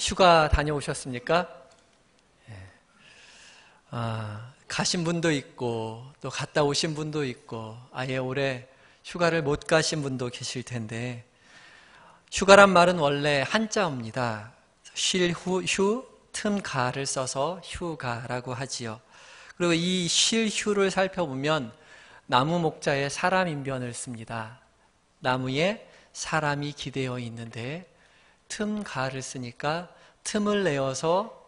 휴가 다녀오셨습니까? 가신 분도 있고 또 갔다 오신 분도 있고 아예 올해 휴가를 못 가신 분도 계실 텐데, 휴가란 말은 원래 한자어입니다. 휴, 틈 가를 써서 휴가라고 하지요. 그리고 이 쉴 휴를 살펴보면 나무 목자에 사람 인변을 씁니다. 나무에 사람이 기대어 있는데 틈 가를 쓰니까 틈을 내어서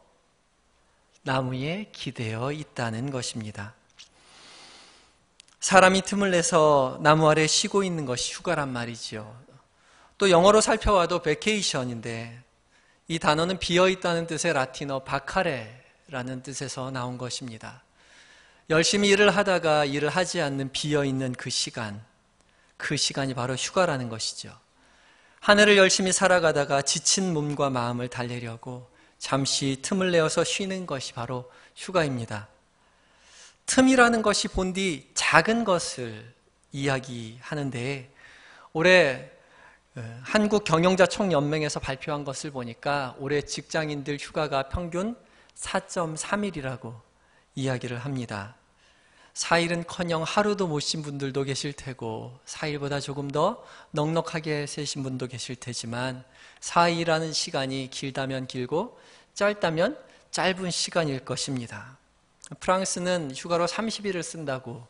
나무에 기대어 있다는 것입니다. 사람이 틈을 내서 나무 아래 쉬고 있는 것이 휴가란 말이지요. 또 영어로 살펴봐도 vacation인데 이 단어는 비어있다는 뜻의 라틴어 바카레라는 뜻에서 나온 것입니다. 열심히 일을 하다가 일을 하지 않는 비어있는 그 시간이 바로 휴가라는 것이죠. 한 해를 열심히 살아가다가 지친 몸과 마음을 달래려고 잠시 틈을 내어서 쉬는 것이 바로 휴가입니다. 틈이라는 것이 본디 작은 것을 이야기하는데, 올해 한국경영자총연맹에서 발표한 것을 보니까 올해 직장인들 휴가가 평균 4.3일이라고 이야기를 합니다. 4일은커녕 하루도 못 쉰 분들도 계실 테고 4일보다 조금 더 넉넉하게 세신 분도 계실 테지만 4일이라는 시간이 길다면 길고 짧다면 짧은 시간일 것입니다. 프랑스는 휴가로 30일을 쓴다고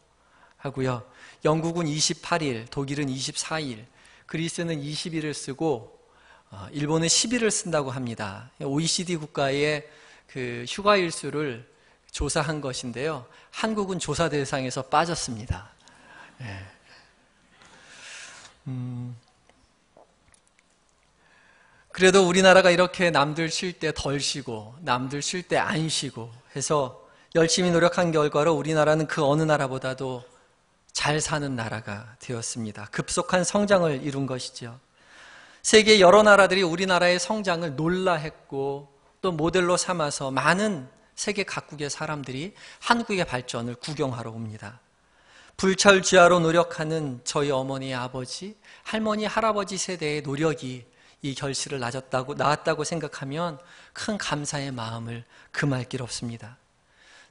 하고요. 영국은 28일, 독일은 24일, 그리스는 20일을 쓰고 일본은 10일을 쓴다고 합니다. OECD 국가의 그 휴가 일수를 조사한 것인데요. 한국은 조사 대상에서 빠졌습니다. 그래도 우리나라가 이렇게 남들 쉴 때 덜 쉬고 남들 쉴 때 안 쉬고 해서 열심히 노력한 결과로 우리나라는 그 어느 나라보다도 잘 사는 나라가 되었습니다. 급속한 성장을 이룬 것이죠. 세계 여러 나라들이 우리나라의 성장을 놀라했고 또 모델로 삼아서 많은 세계 각국의 사람들이 한국의 발전을 구경하러 옵니다. 불철주야로 노력하는 저희 어머니, 아버지, 할머니, 할아버지 세대의 노력이 이 결실을 낳았다고 생각하면 큰 감사의 마음을 금할 길 없습니다.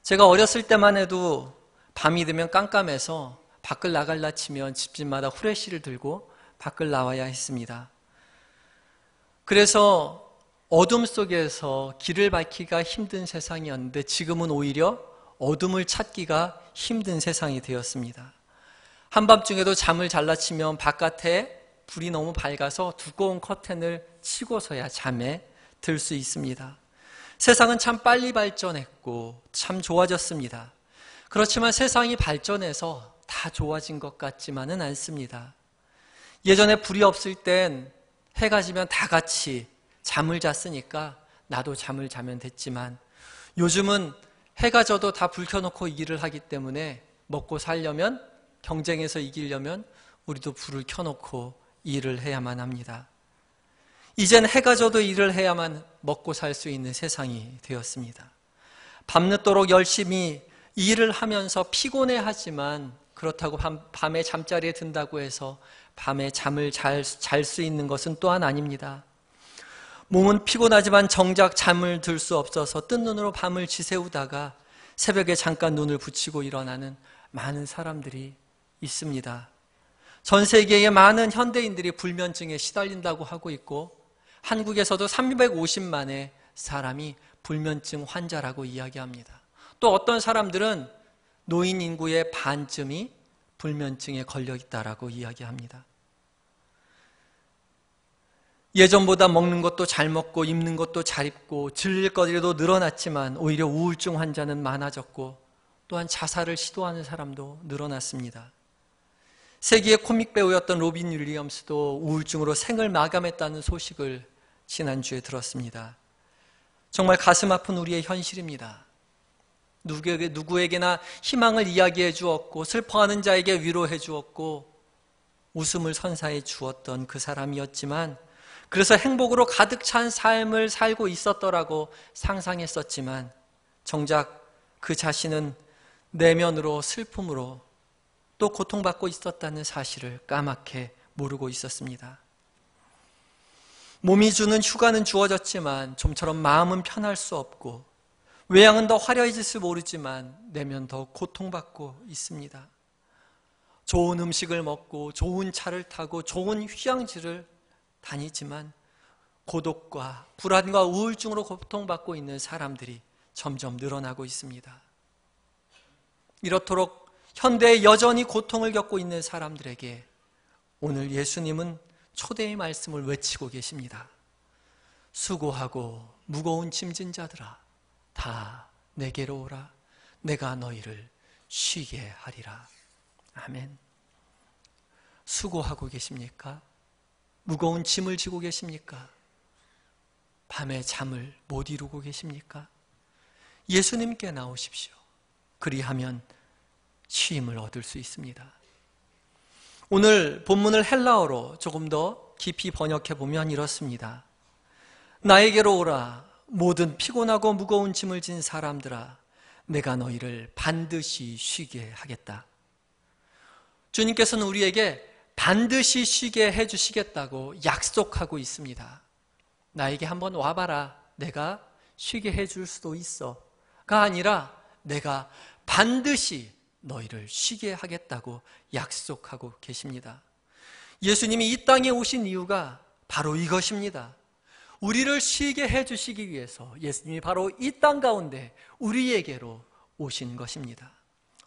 제가 어렸을 때만 해도 밤이 되면 깜깜해서 밖을 나갈라 치면 집집마다 후레쉬를 들고 밖을 나와야 했습니다. 그래서 어둠 속에서 길을 밝히기가 힘든 세상이었는데 지금은 오히려 어둠을 찾기가 힘든 세상이 되었습니다. 한밤중에도 잠을 잘라치면 바깥에 불이 너무 밝아서 두꺼운 커튼을 치고서야 잠에 들 수 있습니다. 세상은 참 빨리 발전했고 참 좋아졌습니다. 그렇지만 세상이 발전해서 다 좋아진 것 같지만은 않습니다. 예전에 불이 없을 땐 해가 지면 다 같이 잠을 잤으니까 나도 잠을 자면 됐지만 요즘은 해가 져도 다 불 켜놓고 일을 하기 때문에 먹고 살려면, 경쟁에서 이기려면 우리도 불을 켜놓고 일을 해야만 합니다. 이젠 해가 져도 일을 해야만 먹고 살 수 있는 세상이 되었습니다. 밤늦도록 열심히 일을 하면서 피곤해하지만 그렇다고 밤에 잠자리에 든다고 해서 밤에 잠을 잘 수 있는 것은 또한 아닙니다. 몸은 피곤하지만 정작 잠을 들 수 없어서 뜬 눈으로 밤을 지새우다가 새벽에 잠깐 눈을 붙이고 일어나는 많은 사람들이 있습니다. 전 세계의 많은 현대인들이 불면증에 시달린다고 하고 있고 한국에서도 350만의 사람이 불면증 환자라고 이야기합니다. 또 어떤 사람들은 노인 인구의 반쯤이 불면증에 걸려 있다라고 이야기합니다. 예전보다 먹는 것도 잘 먹고 입는 것도 잘 입고 즐길 거리도 늘어났지만 오히려 우울증 환자는 많아졌고 또한 자살을 시도하는 사람도 늘어났습니다. 세계의 코믹 배우였던 로빈 윌리엄스도 우울증으로 생을 마감했다는 소식을 지난주에 들었습니다. 정말 가슴 아픈 우리의 현실입니다. 누구에게나 희망을 이야기해 주었고 슬퍼하는 자에게 위로해 주었고 웃음을 선사해 주었던 그 사람이었지만, 그래서 행복으로 가득 찬 삶을 살고 있었더라고 상상했었지만 정작 그 자신은 내면으로 슬픔으로 또 고통받고 있었다는 사실을 까맣게 모르고 있었습니다. 몸이 주는 휴가는 주어졌지만 좀처럼 마음은 편할 수 없고 외양은 더 화려해질지 모르지만 내면 더 고통받고 있습니다. 좋은 음식을 먹고 좋은 차를 타고 좋은 휴양지를 다니지만 고독과 불안과 우울증으로 고통받고 있는 사람들이 점점 늘어나고 있습니다. 이렇도록 현대에 여전히 고통을 겪고 있는 사람들에게 오늘 예수님은 초대의 말씀을 외치고 계십니다. 수고하고 무거운 짐진 자들아 다 내게로 오라. 내가 너희를 쉬게 하리라. 아멘. 수고하고 계십니까? 무거운 짐을 지고 계십니까? 밤에 잠을 못 이루고 계십니까? 예수님께 나오십시오. 그리하면 쉼을 얻을 수 있습니다. 오늘 본문을 헬라어로 조금 더 깊이 번역해 보면 이렇습니다. 나에게로 오라. 모든 피곤하고 무거운 짐을 진 사람들아 내가 너희를 반드시 쉬게 하겠다. 주님께서는 우리에게 반드시 쉬게 해주시겠다고 약속하고 있습니다. 나에게 한번 와봐라. 내가 쉬게 해줄 수도 있어. 가 아니라 내가 반드시 너희를 쉬게 하겠다고 약속하고 계십니다. 예수님이 이 땅에 오신 이유가 바로 이것입니다. 우리를 쉬게 해주시기 위해서 예수님이 바로 이 땅 가운데 우리에게로 오신 것입니다.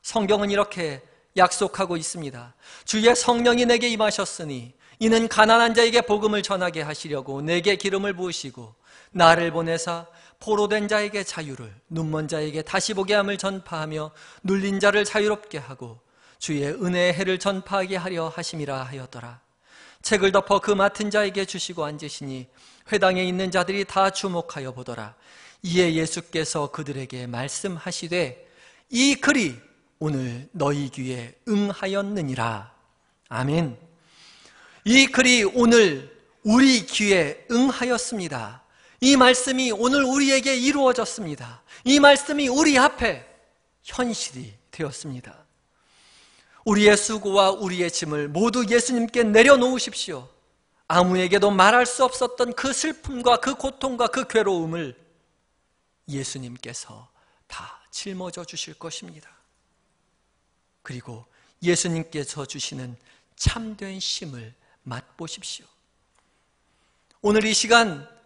성경은 이렇게 약속하고 있습니다. 주의 성령이 내게 임하셨으니 이는 가난한 자에게 복음을 전하게 하시려고 내게 기름을 부으시고 나를 보내사 포로된 자에게 자유를, 눈먼 자에게 다시 보게 함을 전파하며 눌린 자를 자유롭게 하고 주의 은혜의 해를 전파하게 하려 하심이라 하였더라. 책을 덮어 그 맡은 자에게 주시고 앉으시니 회당에 있는 자들이 다 주목하여 보더라. 이에 예수께서 그들에게 말씀하시되 이 글이 오늘 너희 귀에 응하였느니라. 아멘. 이 글이 오늘 우리 귀에 응하였습니다. 이 말씀이 오늘 우리에게 이루어졌습니다. 이 말씀이 우리 앞에 현실이 되었습니다. 우리의 수고와 우리의 짐을 모두 예수님께 내려놓으십시오. 아무에게도 말할 수 없었던 그 슬픔과 그 고통과 그 괴로움을 예수님께서 다 짊어져 주실 것입니다. 그리고 예수님께서 주시는 참된 쉼을 맛보십시오. 오늘 이 시간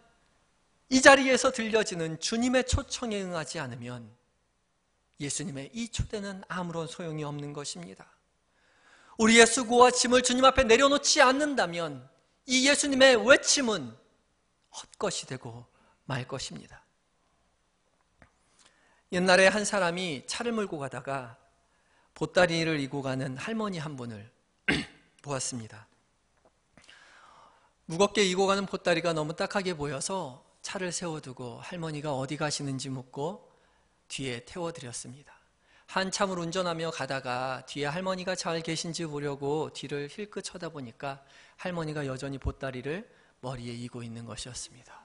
이 자리에서 들려지는 주님의 초청에 응하지 않으면 예수님의 이 초대는 아무런 소용이 없는 것입니다. 우리의 수고와 짐을 주님 앞에 내려놓지 않는다면 이 예수님의 외침은 헛것이 되고 말 것입니다. 옛날에 한 사람이 차를 몰고 가다가 보따리를 이고 가는 할머니 한 분을 보았습니다. 무겁게 이고 가는 보따리가 너무 딱하게 보여서 차를 세워두고 할머니가 어디 가시는지 묻고 뒤에 태워드렸습니다. 한참을 운전하며 가다가 뒤에 할머니가 잘 계신지 보려고 뒤를 힐끗 쳐다보니까 할머니가 여전히 보따리를 머리에 이고 있는 것이었습니다.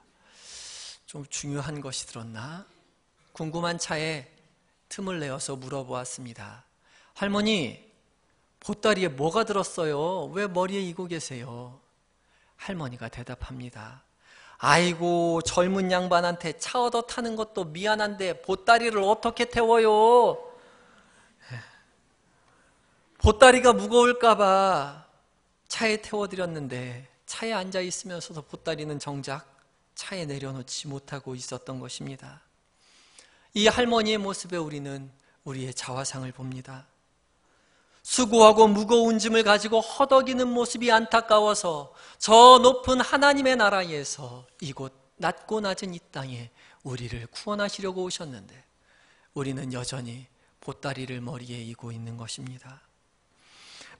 좀 중요한 것이 들었나? 궁금한 차에 틈을 내어서 물어보았습니다. 할머니, 보따리에 뭐가 들었어요? 왜 머리에 이고 계세요? 할머니가 대답합니다. 아이고, 젊은 양반한테 차 얻어 타는 것도 미안한데 보따리를 어떻게 태워요? 보따리가 무거울까 봐 차에 태워드렸는데 차에 앉아 있으면서도 보따리는 정작 차에 내려놓지 못하고 있었던 것입니다. 이 할머니의 모습에 우리는 우리의 자화상을 봅니다. 수고하고 무거운 짐을 가지고 허덕이는 모습이 안타까워서 저 높은 하나님의 나라에서 이곳 낮고 낮은 이 땅에 우리를 구원하시려고 오셨는데 우리는 여전히 보따리를 머리에 이고 있는 것입니다.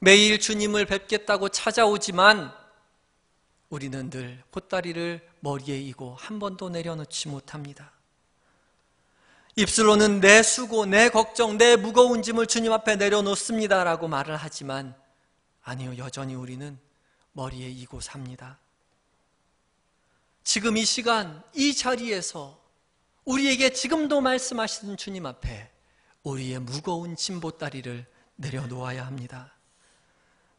매일 주님을 뵙겠다고 찾아오지만 우리는 늘 보따리를 머리에 이고 한 번도 내려놓지 못합니다. 입술로는 내 수고, 내 걱정, 내 무거운 짐을 주님 앞에 내려놓습니다 라고 말을 하지만 아니요, 여전히 우리는 머리에 이고 삽니다. 지금 이 시간, 이 자리에서 우리에게 지금도 말씀하시는 주님 앞에 우리의 무거운 짐 보따리를 내려놓아야 합니다.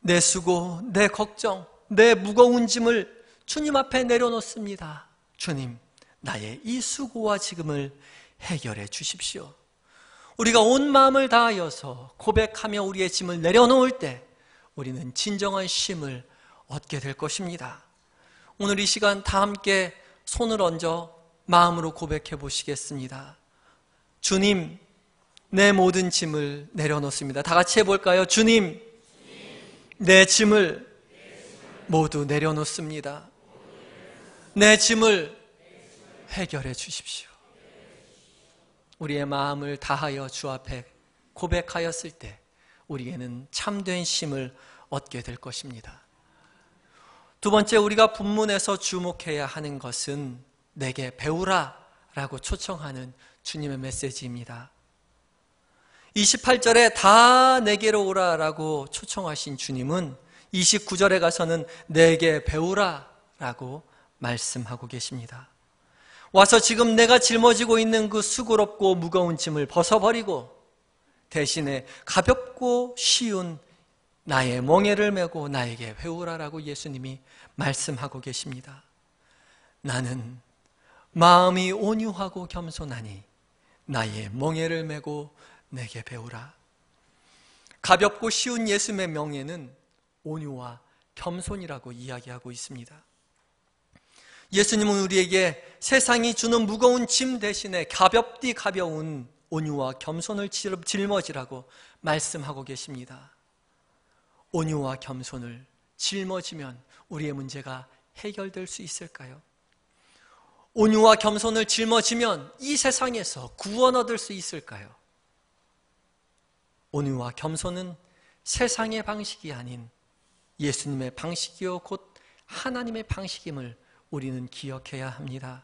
내 수고, 내 걱정, 내 무거운 짐을 주님 앞에 내려놓습니다. 주님, 나의 이 수고와 지금을 해결해 주십시오. 우리가 온 마음을 다하여서 고백하며 우리의 짐을 내려놓을 때 우리는 진정한 쉼을 얻게 될 것입니다. 오늘 이 시간 다 함께 손을 얹어 마음으로 고백해 보시겠습니다. 주님, 내 모든 짐을 내려놓습니다. 다 같이 해볼까요? 주님, 내 짐을 모두 내려놓습니다. 내 짐을 해결해 주십시오. 우리의 마음을 다하여 주 앞에 고백하였을 때 우리에게는 참된 쉼을 얻게 될 것입니다. 두 번째, 우리가 본문에서 주목해야 하는 것은 내게 배우라 라고 초청하는 주님의 메시지입니다. 28절에 다 내게로 오라 라고 초청하신 주님은 29절에 가서는 내게 배우라 라고 말씀하고 계십니다. 와서 지금 내가 짊어지고 있는 그 수고롭고 무거운 짐을 벗어버리고 대신에 가볍고 쉬운 나의 멍에를 메고 나에게 배우라라고 예수님이 말씀하고 계십니다. 나는 마음이 온유하고 겸손하니 나의 멍에를 메고 내게 배우라. 가볍고 쉬운 예수님의 명예는 온유와 겸손이라고 이야기하고 있습니다. 예수님은 우리에게 세상이 주는 무거운 짐 대신에 가볍디 가벼운 온유와 겸손을 짊어지라고 말씀하고 계십니다. 온유와 겸손을 짊어지면 우리의 문제가 해결될 수 있을까요? 온유와 겸손을 짊어지면 이 세상에서 구원 얻을 수 있을까요? 온유와 겸손은 세상의 방식이 아닌 예수님의 방식이요 곧 하나님의 방식임을 우리는 기억해야 합니다.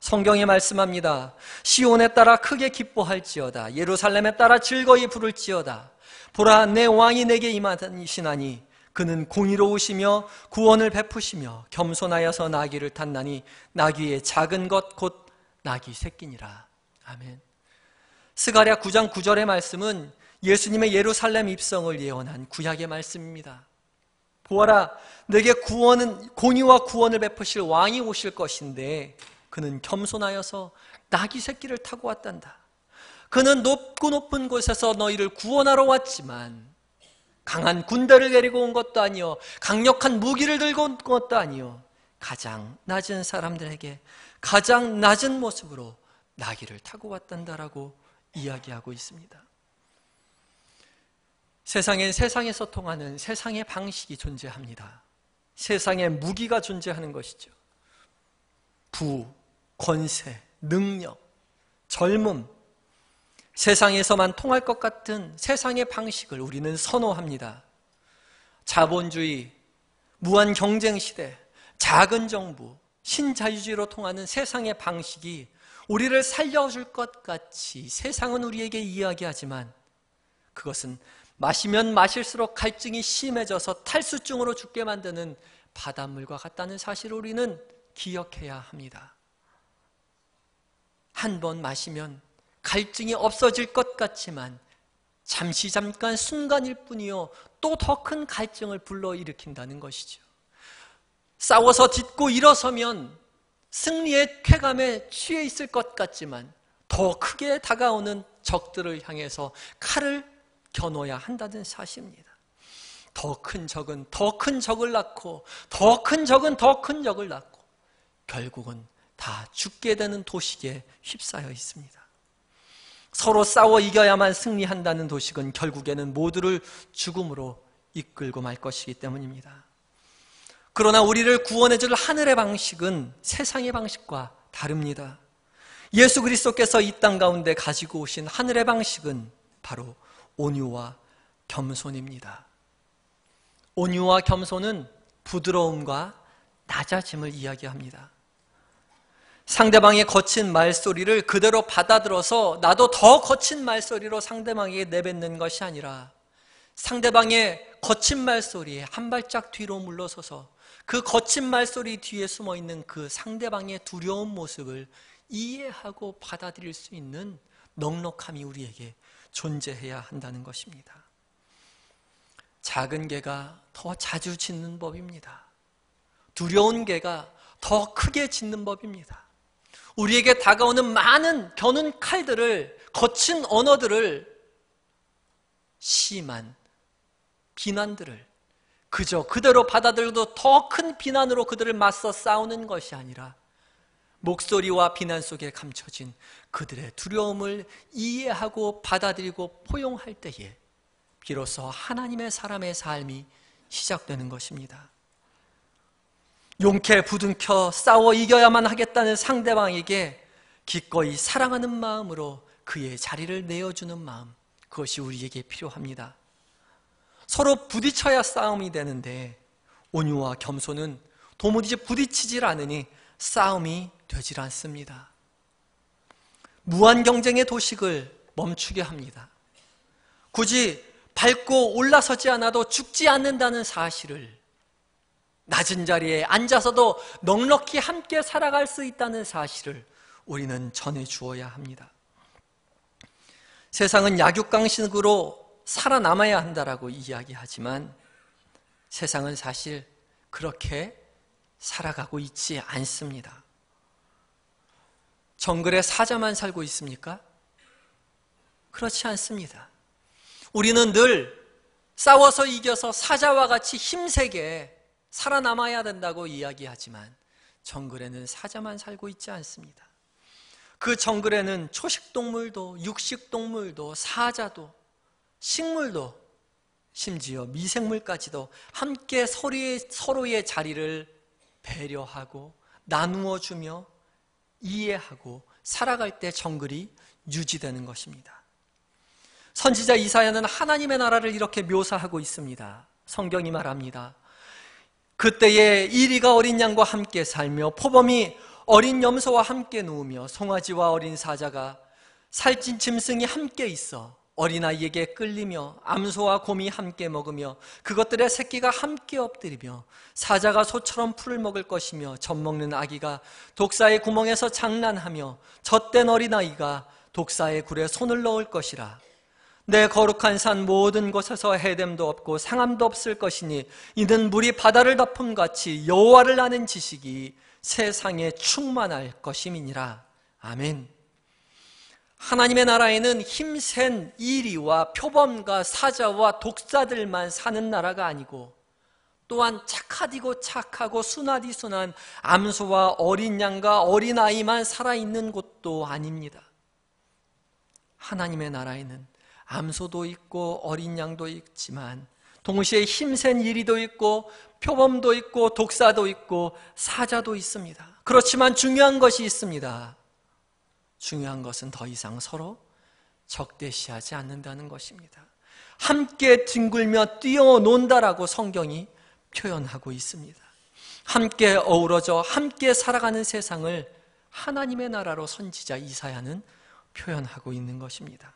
성경에 말씀합니다. 시온에 따라 크게 기뻐할지어다. 예루살렘에 따라 즐거이 부를지어다. 보라, 내 왕이 내게 임하시나니 그는 공의로우시며 구원을 베푸시며 겸손하여서 나귀를 탔나니 나귀의 작은 것 곧 나귀 새끼니라. 아멘. 스가랴 9장 9절의 말씀은 예수님의 예루살렘 입성을 예언한 구약의 말씀입니다. 보아라, 내게 공의와 구원을 베푸실 왕이 오실 것인데 그는 겸손하여서 나귀 새끼를 타고 왔단다. 그는 높고 높은 곳에서 너희를 구원하러 왔지만 강한 군대를 데리고 온 것도 아니요 강력한 무기를 들고 온 것도 아니요 가장 낮은 사람들에게 가장 낮은 모습으로 나귀를 타고 왔단다라고 이야기하고 있습니다. 세상엔 세상에서 통하는 세상의 방식이 존재합니다. 세상의 무기가 존재하는 것이죠. 부, 권세, 능력, 젊음, 세상에서만 통할 것 같은 세상의 방식을 우리는 선호합니다. 자본주의, 무한 경쟁 시대, 작은 정부, 신자유주의로 통하는 세상의 방식이 우리를 살려줄 것 같이 세상은 우리에게 이야기하지만 그것은 마시면 마실수록 갈증이 심해져서 탈수증으로 죽게 만드는 바닷물과 같다는 사실을 우리는 기억해야 합니다. 한 번 마시면 갈증이 없어질 것 같지만 잠깐 순간일 뿐이요 또 더 큰 갈증을 불러일으킨다는 것이죠. 싸워서 딛고 일어서면 승리의 쾌감에 취해 있을 것 같지만 더 크게 다가오는 적들을 향해서 칼을 겨눠야 한다는 사실입니다. 더 큰 적은 더 큰 적을 낳고 더 큰 적은 더 큰 적을 낳고 결국은 다 죽게 되는 도식에 휩싸여 있습니다. 서로 싸워 이겨야만 승리한다는 도식은 결국에는 모두를 죽음으로 이끌고 말 것이기 때문입니다. 그러나 우리를 구원해 줄 하늘의 방식은 세상의 방식과 다릅니다. 예수 그리스도께서 이 땅 가운데 가지고 오신 하늘의 방식은 바로 온유와 겸손입니다. 온유와 겸손은 부드러움과 낮아짐을 이야기합니다. 상대방의 거친 말소리를 그대로 받아들어서 나도 더 거친 말소리로 상대방에게 내뱉는 것이 아니라 상대방의 거친 말소리에 한 발짝 뒤로 물러서서 그 거친 말소리 뒤에 숨어있는 그 상대방의 두려운 모습을 이해하고 받아들일 수 있는 넉넉함이 우리에게 존재해야 한다는 것입니다. 작은 개가 더 자주 짖는 법입니다. 두려운 개가 더 크게 짖는 법입니다. 우리에게 다가오는 많은 겨눈 칼들을, 거친 언어들을, 심한 비난들을 그저 그대로 받아들여도 더 큰 비난으로 그들을 맞서 싸우는 것이 아니라 목소리와 비난 속에 감춰진 그들의 두려움을 이해하고 받아들이고 포용할 때에 비로소 하나님의 사람의 삶이 시작되는 것입니다. 용케 부둥켜 싸워 이겨야만 하겠다는 상대방에게 기꺼이 사랑하는 마음으로 그의 자리를 내어주는 마음, 그것이 우리에게 필요합니다. 서로 부딪혀야 싸움이 되는데 온유와 겸손은 도무지 부딪히질 않으니 싸움이 되질 않습니다. 무한 경쟁의 도식을 멈추게 합니다. 굳이 밟고 올라서지 않아도 죽지 않는다는 사실을, 낮은 자리에 앉아서도 넉넉히 함께 살아갈 수 있다는 사실을 우리는 전해주어야 합니다. 세상은 약육강식으로 살아남아야 한다라고 이야기하지만 세상은 사실 그렇게 살아가고 있지 않습니다. 정글에 사자만 살고 있습니까? 그렇지 않습니다. 우리는 늘 싸워서 이겨서 사자와 같이 힘세게 살아남아야 된다고 이야기하지만 정글에는 사자만 살고 있지 않습니다. 그 정글에는 초식동물도 육식동물도 사자도 식물도 심지어 미생물까지도 함께 서로의 자리를 배려하고 나누어 주며 이해하고 살아갈 때 정글이 유지되는 것입니다. 선지자 이사야는 하나님의 나라를 이렇게 묘사하고 있습니다. 성경이 말합니다. 그때에 이리가 어린 양과 함께 살며 포범이 어린 염소와 함께 누우며 송아지와 어린 사자가 살찐 짐승이 함께 있어 어린아이에게 끌리며 암소와 곰이 함께 먹으며 그것들의 새끼가 함께 엎드리며 사자가 소처럼 풀을 먹을 것이며 젖먹는 아기가 독사의 구멍에서 장난하며 젖된 어린아이가 독사의 굴에 손을 넣을 것이라. 내 거룩한 산 모든 곳에서 해됨도 없고 상함도 없을 것이니 이는 물이 바다를 덮음같이 여호와를 아는 지식이 세상에 충만할 것임이니라. 아멘. 하나님의 나라에는 힘센 이리와 표범과 사자와 독사들만 사는 나라가 아니고 또한 착하디고 착하고 순하디 순한 암소와 어린 양과 어린아이만 살아있는 곳도 아닙니다. 하나님의 나라에는 암소도 있고 어린 양도 있지만 동시에 힘센 이리도 있고 표범도 있고 독사도 있고 사자도 있습니다. 그렇지만 중요한 것이 있습니다. 중요한 것은 더 이상 서로 적대시하지 않는다는 것입니다. 함께 뒹굴며 뛰어논다라고 성경이 표현하고 있습니다. 함께 어우러져 함께 살아가는 세상을 하나님의 나라로 선지자 이사야는 표현하고 있는 것입니다.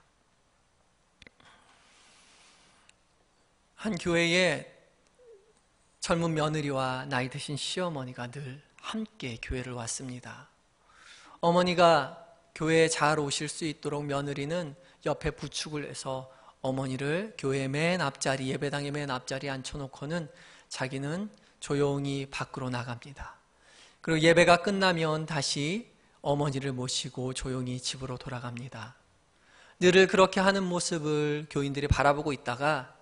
한 교회에 젊은 며느리와 나이 드신 시어머니가 늘 함께 교회를 왔습니다. 어머니가 교회에 잘 오실 수 있도록 며느리는 옆에 부축을 해서 어머니를 교회 맨 앞자리, 예배당의 맨 앞자리에 앉혀놓고는 자기는 조용히 밖으로 나갑니다. 그리고 예배가 끝나면 다시 어머니를 모시고 조용히 집으로 돌아갑니다. 늘 그렇게 하는 모습을 교인들이 바라보고 있다가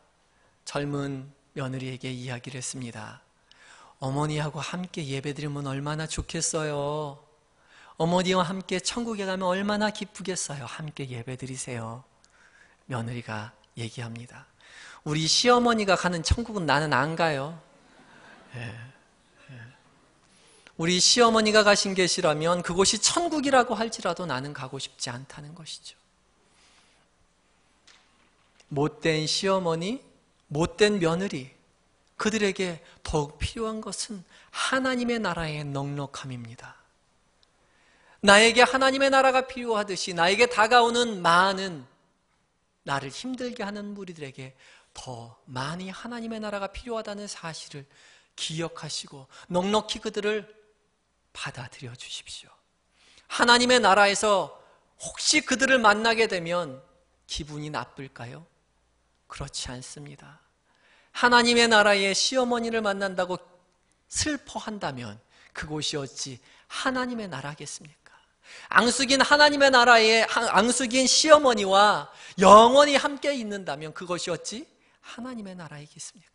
젊은 며느리에게 이야기를 했습니다. 어머니하고 함께 예배드리면 얼마나 좋겠어요. 어머니와 함께 천국에 가면 얼마나 기쁘겠어요. 함께 예배드리세요. 며느리가 얘기합니다. 우리 시어머니가 가는 천국은 나는 안 가요. 우리 시어머니가 가신 곳이라면 그곳이 천국이라고 할지라도 나는 가고 싶지 않다는 것이죠. 못된 시어머니, 못된 며느리, 그들에게 더욱 필요한 것은 하나님의 나라의 넉넉함입니다. 나에게 하나님의 나라가 필요하듯이 나에게 다가오는 많은 나를 힘들게 하는 무리들에게 더 많이 하나님의 나라가 필요하다는 사실을 기억하시고 넉넉히 그들을 받아들여 주십시오. 하나님의 나라에서 혹시 그들을 만나게 되면 기분이 나쁠까요? 그렇지 않습니다. 하나님의 나라의 시어머니를 만난다고 슬퍼한다면 그곳이 어찌 하나님의 나라겠습니까? 앙숙인 하나님의 나라에 앙숙인 시어머니와 영원히 함께 있는다면 그것이 어찌 하나님의 나라이겠습니까?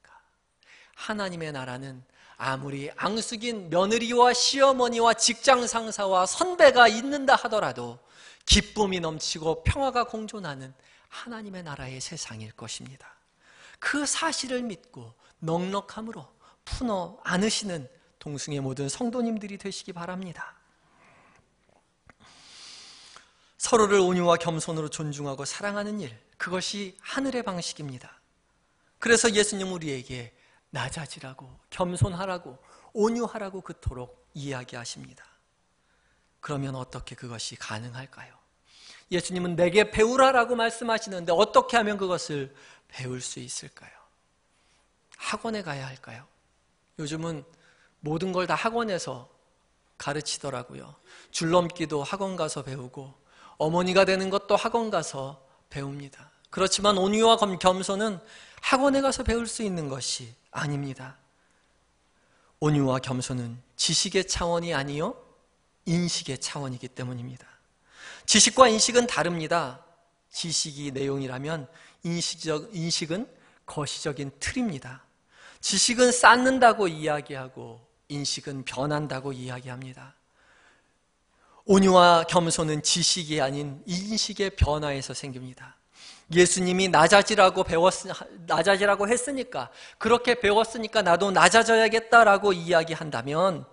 하나님의 나라는 아무리 앙숙인 며느리와 시어머니와 직장 상사와 선배가 있는다 하더라도 기쁨이 넘치고 평화가 공존하는 하나님의 나라의 세상일 것입니다. 그 사실을 믿고 넉넉함으로 풀어 안으시는 동승의 모든 성도님들이 되시기 바랍니다. 서로를 온유와 겸손으로 존중하고 사랑하는 일, 그것이 하늘의 방식입니다. 그래서 예수님 우리에게 낮아지라고, 겸손하라고, 온유하라고 그토록 이야기하십니다. 그러면 어떻게 그것이 가능할까요? 예수님은 내게 배우라라고 말씀하시는데 어떻게 하면 그것을 배울 수 있을까요? 학원에 가야 할까요? 요즘은 모든 걸 다 학원에서 가르치더라고요. 줄넘기도 학원 가서 배우고 어머니가 되는 것도 학원 가서 배웁니다. 그렇지만 온유와 겸손은 학원에 가서 배울 수 있는 것이 아닙니다. 온유와 겸손은 지식의 차원이 아니요 인식의 차원이기 때문입니다. 지식과 인식은 다릅니다. 지식이 내용이라면 인식은 거시적인 틀입니다. 지식은 쌓는다고 이야기하고 인식은 변한다고 이야기합니다. 온유와 겸손은 지식이 아닌 인식의 변화에서 생깁니다. 예수님이 낮아지라고 했으니까, 그렇게 배웠으니까 나도 낮아져야겠다라고 이야기한다면,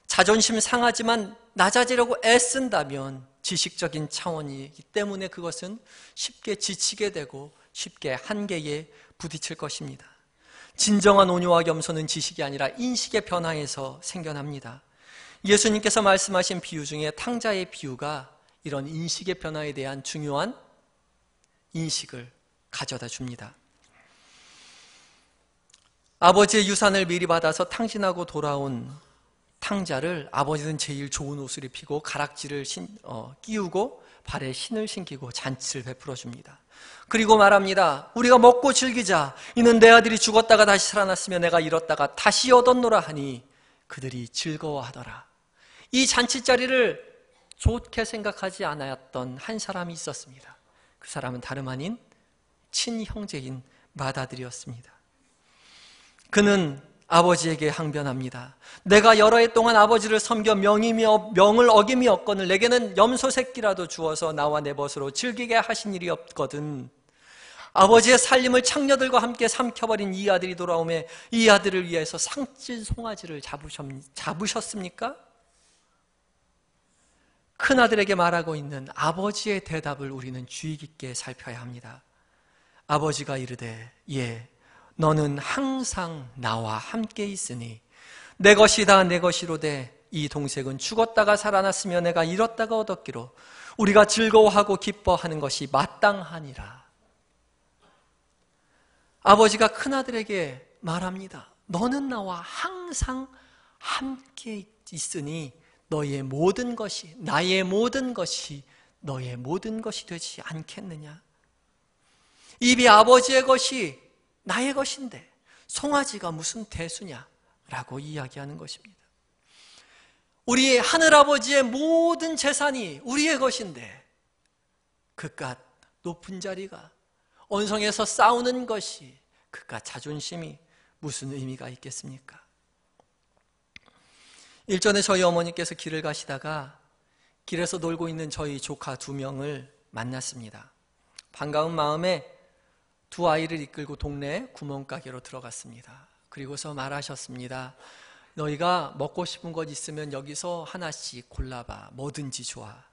자존심 상하지만 낮아지려고 애쓴다면 지식적인 차원이기 때문에 그것은 쉽게 지치게 되고 쉽게 한계에 부딪힐 것입니다. 진정한 온유와 겸손은 지식이 아니라 인식의 변화에서 생겨납니다. 예수님께서 말씀하신 비유 중에 탕자의 비유가 이런 인식의 변화에 대한 중요한 인식을 가져다 줍니다. 아버지의 유산을 미리 받아서 탕진하고 돌아온 탕자를 아버지는 제일 좋은 옷을 입히고 가락지를 끼우고 발에 신을 신기고 잔치를 베풀어 줍니다. 그리고 말합니다. 우리가 먹고 즐기자. 이는 내 아들이 죽었다가 다시 살아났으며 내가 잃었다가 다시 얻었노라 하니 그들이 즐거워하더라. 이 잔치자리를 좋게 생각하지 않았던 한 사람이 있었습니다. 그 사람은 다름 아닌 친형제인 마다들이었습니다. 그는 아버지에게 항변합니다. 내가 여러 해 동안 아버지를 섬겨 명을 어김이 없거늘 내게는 염소 새끼라도 주어서 나와 내 벗으로 즐기게 하신 일이 없거든. 아버지의 살림을 창녀들과 함께 삼켜버린 이 아들이 돌아오매 이 아들을 위해서 상질 송아지를 잡으셨습니까? 큰아들에게 말하고 있는 아버지의 대답을 우리는 주의 깊게 살펴야 합니다. 아버지가 이르되 예, 너는 항상 나와 함께 있으니 내 것이다 내 것이로되 이 동생은 죽었다가 살아났으며 내가 잃었다가 얻었기로 우리가 즐거워하고 기뻐하는 것이 마땅하니라. 아버지가 큰아들에게 말합니다. 너는 나와 항상 함께 있으니 너의 모든 것이, 나의 모든 것이 너의 모든 것이 되지 않겠느냐. 입이 아버지의 것이 나의 것인데 송아지가 무슨 대수냐라고 이야기하는 것입니다. 우리 하늘아버지의 모든 재산이 우리의 것인데 그깟 높은 자리가, 언성에서 싸우는 것이, 그깟 자존심이 무슨 의미가 있겠습니까? 일전에 저희 어머니께서 길을 가시다가 길에서 놀고 있는 저희 조카 2명을 만났습니다. 반가운 마음에 두 아이를 이끌고 동네 구멍가게로 들어갔습니다. 그리고서 말하셨습니다. 너희가 먹고 싶은 것 있으면 여기서 하나씩 골라봐. 뭐든지 좋아.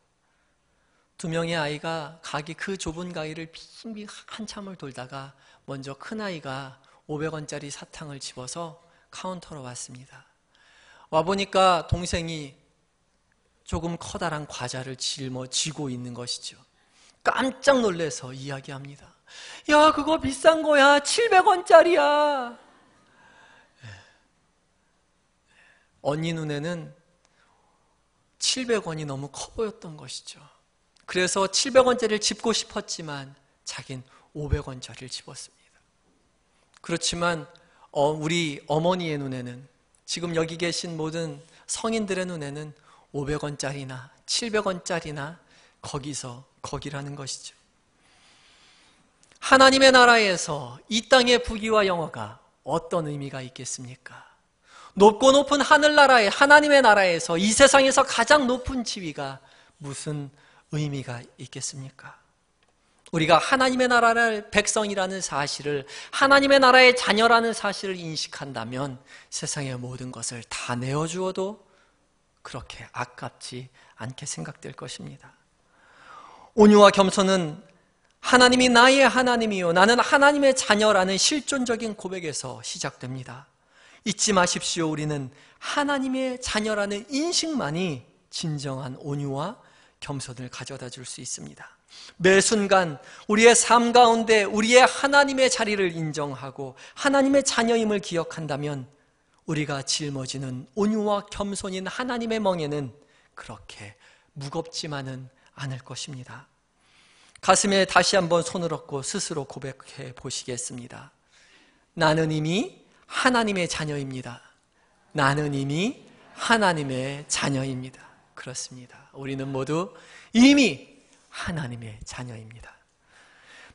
2명의 아이가 그 좁은 가게를 빙빙 한참을 돌다가 먼저 큰아이가 500원짜리 사탕을 집어서 카운터로 왔습니다. 와보니까 동생이 조금 커다란 과자를 쥐고 있는 것이죠. 깜짝 놀라서 이야기합니다. 야, 그거 비싼 거야. 700원짜리야. 언니 눈에는 700원이 너무 커 보였던 것이죠. 그래서 700원짜리를 집고 싶었지만 자긴 500원짜리를 집었습니다. 그렇지만 우리 어머니의 눈에는, 지금 여기 계신 모든 성인들의 눈에는 500원짜리나 700원짜리나 거기라는 것이죠. 하나님의 나라에서 이 땅의 부귀와 영화가 어떤 의미가 있겠습니까? 높고 높은 하늘나라에, 하나님의 나라에서, 이 세상에서 가장 높은 지위가 무슨 의미가 있겠습니까? 우리가 하나님의 나라를 백성이라는 사실을, 하나님의 나라의 자녀라는 사실을 인식한다면 세상의 모든 것을 다 내어주어도 그렇게 아깝지 않게 생각될 것입니다. 온유와 겸손은 하나님이 나의 하나님이요 나는 하나님의 자녀라는 실존적인 고백에서 시작됩니다. 잊지 마십시오. 우리는 하나님의 자녀라는 인식만이 진정한 온유와 겸손을 가져다 줄 수 있습니다. 매 순간 우리의 삶 가운데 우리의 하나님의 자리를 인정하고 하나님의 자녀임을 기억한다면 우리가 짊어지는 온유와 겸손인 하나님의 멍에는 그렇게 무겁지만은 않을 것입니다. 가슴에 다시 한번 손을 얹고 스스로 고백해 보시겠습니다. 나는 이미 하나님의 자녀입니다. 나는 이미 하나님의 자녀입니다. 그렇습니다. 우리는 모두 이미 하나님의 자녀입니다.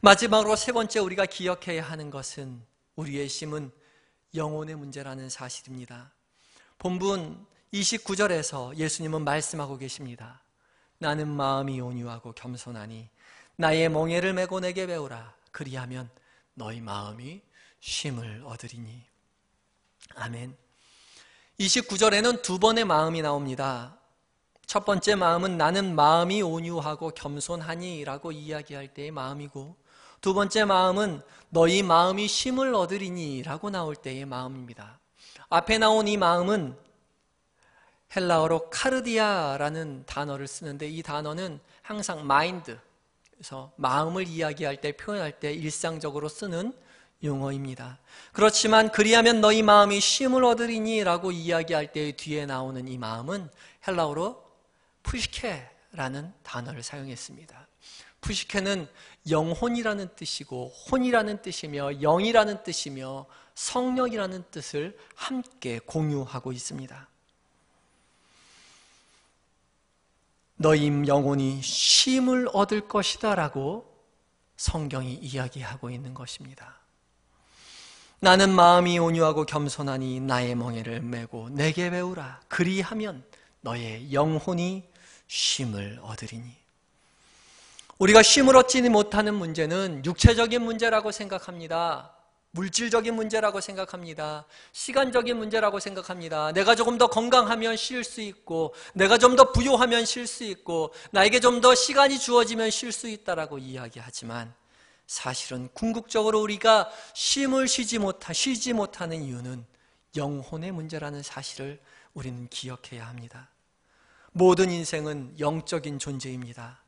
마지막으로 세 번째 우리가 기억해야 하는 것은 우리의 심은 영혼의 문제라는 사실입니다. 본문 29절에서 예수님은 말씀하고 계십니다. 나는 마음이 온유하고 겸손하니 나의 멍에를 메고 내게 배우라. 그리하면 너희 마음이 쉼을 얻으리니. 아멘. 29절에는 두 번의 마음이 나옵니다. 첫 번째 마음은 나는 마음이 온유하고 겸손하니 라고 이야기할 때의 마음이고, 두 번째 마음은 너희 마음이 쉼을 얻으리니 라고 나올 때의 마음입니다. 앞에 나온 이 마음은 헬라어로 카르디아라는 단어를 쓰는데, 이 단어는 항상 마인드, 그래서 마음을 이야기할 때, 표현할 때 일상적으로 쓰는 용어입니다. 그렇지만 그리하면 너희 마음이 쉼을 얻으리니 라고 이야기할 때 뒤에 나오는 이 마음은 헬라어로 푸시케라는 단어를 사용했습니다. 푸시케는 영혼이라는 뜻이고 혼이라는 뜻이며 영이라는 뜻이며 성령이라는 뜻을 함께 공유하고 있습니다. 너희 영혼이 쉼을 얻을 것이다 라고 성경이 이야기하고 있는 것입니다. 나는 마음이 온유하고 겸손하니 나의 멍에를 메고 내게 배우라. 그리하면 너의 영혼이 쉼을 얻으리니. 우리가 쉼을 얻지 못하는 문제는 육체적인 문제라고 생각합니다. 물질적인 문제라고 생각합니다. 시간적인 문제라고 생각합니다. 내가 조금 더 건강하면 쉴 수 있고, 내가 좀 더 부유하면 쉴 수 있고, 나에게 좀 더 시간이 주어지면 쉴 수 있다라고 이야기하지만, 사실은 궁극적으로 우리가 쉼을 쉬지 못하는 이유는 영혼의 문제라는 사실을 우리는 기억해야 합니다. 모든 인생은 영적인 존재입니다.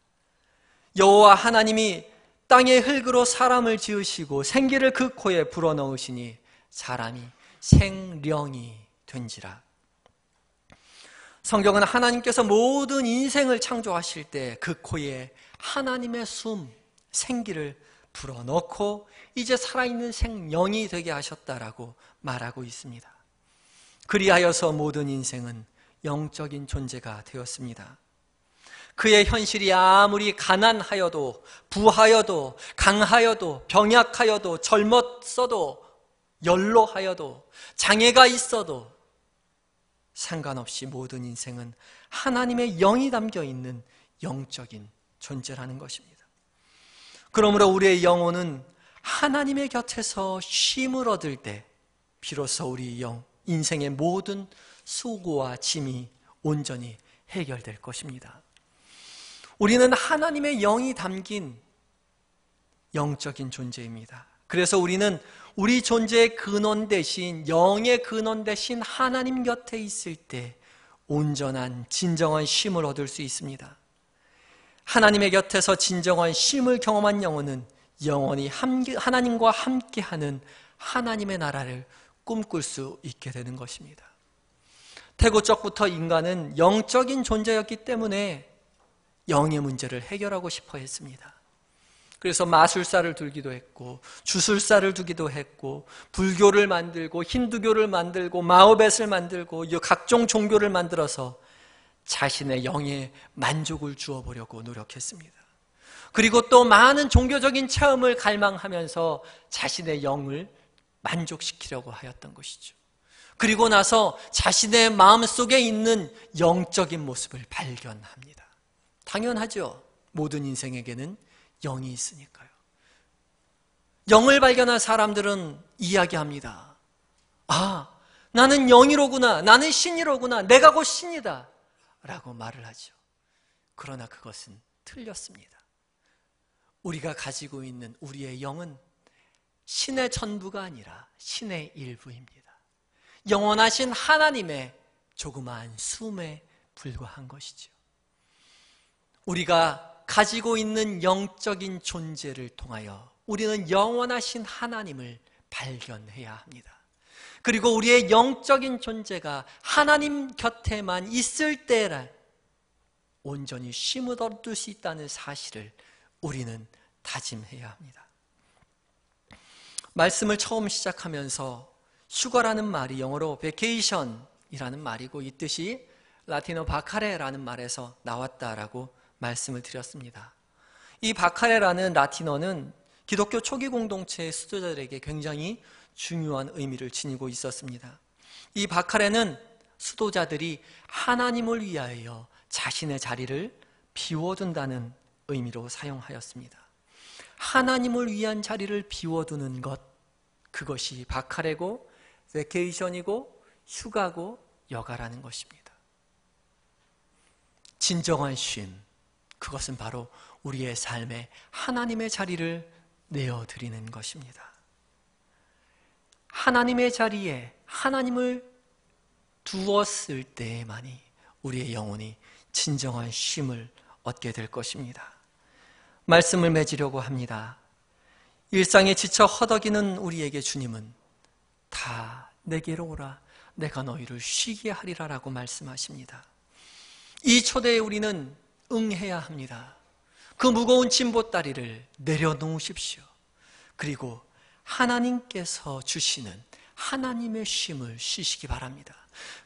여호와 하나님이 땅의 흙으로 사람을 지으시고 생기를 그 코에 불어넣으시니 사람이 생령이 된지라. 성경은 하나님께서 모든 인생을 창조하실 때 그 코에 하나님의 숨, 생기를 불어넣고 이제 살아있는 생령이 되게 하셨다라고 말하고 있습니다. 그리하여서 모든 인생은 영적인 존재가 되었습니다. 그의 현실이 아무리 가난하여도 부하여도 강하여도 병약하여도 젊었어도 연로하여도 장애가 있어도 상관없이 모든 인생은 하나님의 영이 담겨있는 영적인 존재라는 것입니다. 그러므로 우리의 영혼은 하나님의 곁에서 쉼을 얻을 때 비로소 우리 인생의 모든 수고와 짐이 온전히 해결될 것입니다. 우리는 하나님의 영이 담긴 영적인 존재입니다. 그래서 우리는 우리 존재의 근원 대신, 영의 근원 대신 하나님 곁에 있을 때 온전한 진정한 쉼을 얻을 수 있습니다. 하나님의 곁에서 진정한 쉼을 경험한 영혼은 영원히 하나님과 함께하는 하나님의 나라를 꿈꿀 수 있게 되는 것입니다. 태고적부터 인간은 영적인 존재였기 때문에 영의 문제를 해결하고 싶어 했습니다. 그래서 마술사를 두기도 했고 주술사를 두기도 했고 불교를 만들고 힌두교를 만들고 마호벳을 만들고 각종 종교를 만들어서 자신의 영에 만족을 주어보려고 노력했습니다. 그리고 또 많은 종교적인 체험을 갈망하면서 자신의 영을 만족시키려고 하였던 것이죠. 그리고 나서 자신의 마음속에 있는 영적인 모습을 발견합니다. 당연하죠. 모든 인생에게는 영이 있으니까요. 영을 발견한 사람들은 이야기합니다. 아, 나는 영이로구나. 나는 신이로구나. 내가 곧 신이다. 라고 말을 하죠. 그러나 그것은 틀렸습니다. 우리가 가지고 있는 우리의 영은 신의 전부가 아니라 신의 일부입니다. 영원하신 하나님의 조그마한 숨에 불과한 것이죠. 우리가 가지고 있는 영적인 존재를 통하여 우리는 영원하신 하나님을 발견해야 합니다. 그리고 우리의 영적인 존재가 하나님 곁에만 있을 때라 온전히 쉼을 얻을 수 있다는 사실을 우리는 다짐해야 합니다. 말씀을 처음 시작하면서 휴가라는 말이 영어로 vacation이라는 말이고 이 뜻이 라틴어 바카레라는 말에서 나왔다라고 말씀을 드렸습니다. 이 바카레라는 라틴어는 기독교 초기 공동체의 수도자들에게 굉장히 중요한 의미를 지니고 있었습니다. 이 바카레는 수도자들이 하나님을 위하여 자신의 자리를 비워둔다는 의미로 사용하였습니다. 하나님을 위한 자리를 비워두는 것, 그것이 바카레고 베케이션이고 휴가고 여가라는 것입니다. 진정한 쉼, 그것은 바로 우리의 삶에 하나님의 자리를 내어드리는 것입니다. 하나님의 자리에 하나님을 두었을 때에만이 우리의 영혼이 진정한 쉼을 얻게 될 것입니다. 말씀을 맺으려고 합니다. 일상에 지쳐 허덕이는 우리에게 주님은 다 내게로 오라, 내가 너희를 쉬게 하리라 라고 말씀하십니다. 이 초대에 우리는 응해야 합니다. 그 무거운 짐보따리를 내려놓으십시오. 그리고 하나님께서 주시는 하나님의 쉼을 쉬시기 바랍니다.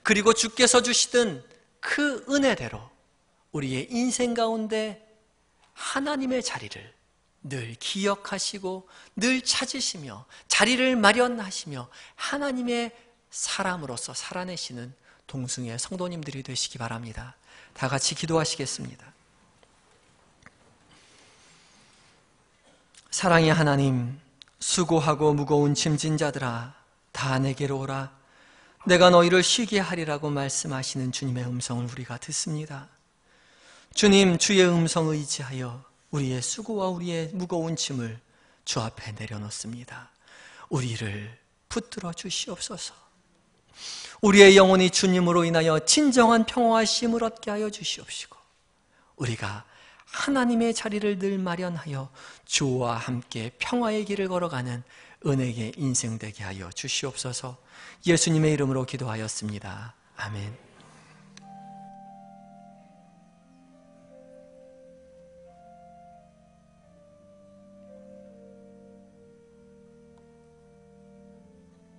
그리고 주께서 주시던 그 은혜대로 우리의 인생 가운데 하나님의 자리를 늘 기억하시고 늘 찾으시며 자리를 마련하시며 하나님의 사람으로서 살아내시는 동승의 성도님들이 되시기 바랍니다. 다 같이 기도하시겠습니다. 사랑의 하나님, 수고하고 무거운 짐진 자들아 다 내게로 오라, 내가 너희를 쉬게 하리라고 말씀하시는 주님의 음성을 우리가 듣습니다. 주님, 주의 음성 의지하여 우리의 수고와 우리의 무거운 짐을 주 앞에 내려놓습니다. 우리를 붙들어 주시옵소서. 우리의 영혼이 주님으로 인하여 진정한 평화와 쉼을 얻게 하여 주시옵시고, 우리가 하나님의 자리를 늘 마련하여 주와 함께 평화의 길을 걸어가는 은혜의 인생 되게 하여 주시옵소서. 예수님의 이름으로 기도하였습니다. 아멘.